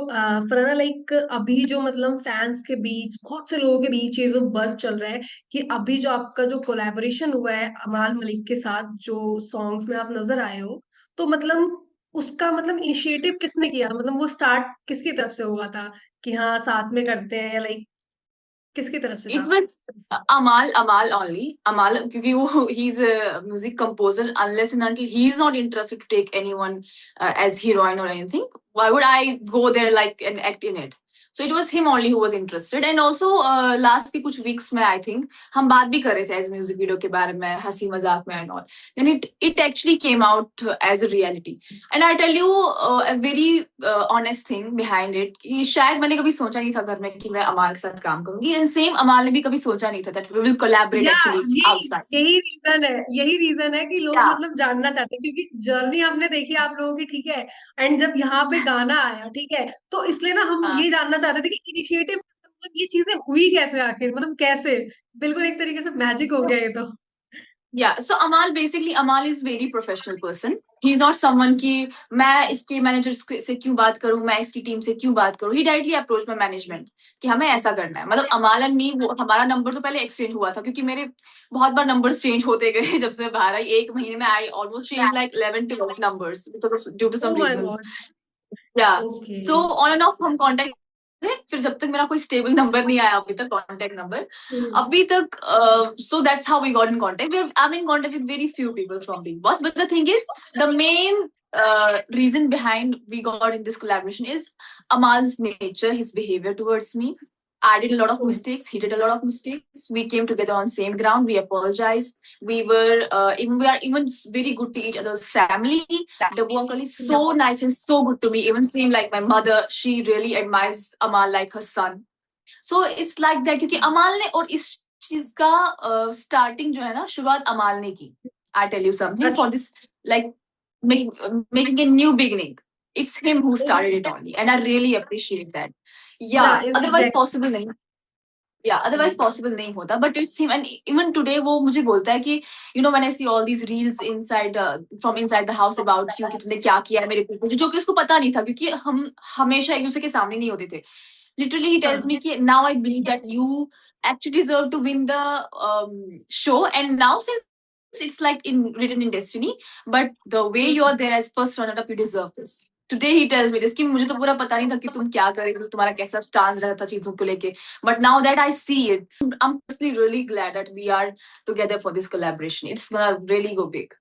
Farhana, like अभी जो मतलब फैंस के बीच, बहुत से लोगों के बीच ये जो बज़ चल रहा है कि अभी जो आपका जो कोलैबोरेशन हुआ है अमाल मलिक के साथ, जो सॉन्ग्स में आप नजर आए हो, तो मतलब उसका मतलब इनिशिएटिव किसने किया? मतलब वो स्टार्ट किसकी तरफ से हुआ था कि हाँ साथ में करते हैं, या लाइक किसकी तरफ से It था? was Amal only. Amal, क्योंकि वो he's a music composer. Unless and until he's not interested to take anyone as heroine or anything, why would I go there like and act in it? So it was him only who was interested. And also last के कुछ weeks में I think हम बात भी कर रहे थे as music video के बारे में, हंसी मजाक में and all. Then it actually came out as a reality. And I tell you a very honest thing behind it कि शायद मैंने कभी सोचा नहीं था घर में कि मैं अमाल के साथ काम करूंगी, and same अमाल ने भी कभी सोचा नहीं था that we will collaborate या actually यही outside. यही रीजन है कि लोग Yeah. मतलब जानना चाहते हैं, क्योंकि जर्नी आपने देखी आप लोगों की, ठीक है। एंड जब यहाँ पे गाना आया, ठीक है, तो इसलिए ना हम हाँ. ये जानना चाहते थे कि इनिशिएटिव मतलब ये चीजें हुई कैसे, आखिर मतलब कैसे? बिल्कुल एक तरीके से मैजिक हो गया ये तो। Yeah, so Amal is very professional person. He's not someone कि मैं इसके मैनेजर से क्यों बात करूं, मैं इसकी टीम से क्यों बात करूं. He directly approached my management कि हमें ऐसा करना है. मतलब अमाल एंड मी, वो हमारा नंबर तो पहले एक्सचेंज हुआ था क्योंकि मेरे बहुत बार नंबर्स चेंज होते गए जब से मैं बाहर आई. एक महीने में I almost change like 11 to 12 numbers because of due to oh some my reasons. God. Yeah. Okay. So on and off हम कांटेक्ट थे. फिर जब तक मेरा कोई स्टेबल नंबर नहीं आया अभी तक कांटेक्ट नंबर अभी तक, so that's how we got in contact. I'm in contact with very few people from Big Boss, but the thing is, the main reason behind we got in this collaboration is Amal's nature, his behavior towards me. I did a lot of mistakes. He did a lot of mistakes. We came together on same ground. We apologized. We are even very good to each other's family. The uncle is so nice and so good to me. Even same like my mother, she really admires Amal like her son. So it's like that क्योंकि अमाल ने और इस चीज का starting जो है ना शुरुआत अमाल ने की. I tell you something for अच्छा। this, like making a new beginning. It's him who started it only, and I really appreciate that. या Yeah, otherwise एग्जैक्ट। possible नहीं. Yeah, otherwise possible नहीं होता. But it's him, and even today वो मुझे बोलता है कि when I see all these reels inside from inside the house about you कि तुमने क्या किया है मेरे पीछे, जो कि उसको पता नहीं था क्योंकि हम हमेशा एक दूसरे के सामने नहीं होते थे. Literally he tells me हाँ। कि now I believe that you actually deserve to win the show, and now since it's like written in destiny, but the way you are there as first runner up, you deserve this. Today he tells me this कि मुझे तो पूरा पता नहीं था कि तुम क्या करेगी, तुम्हारा कैसा स्टांस रहता चीजों को लेके. But now that I see it, I'm personally really glad that we are together for this collaboration. It's gonna really go big.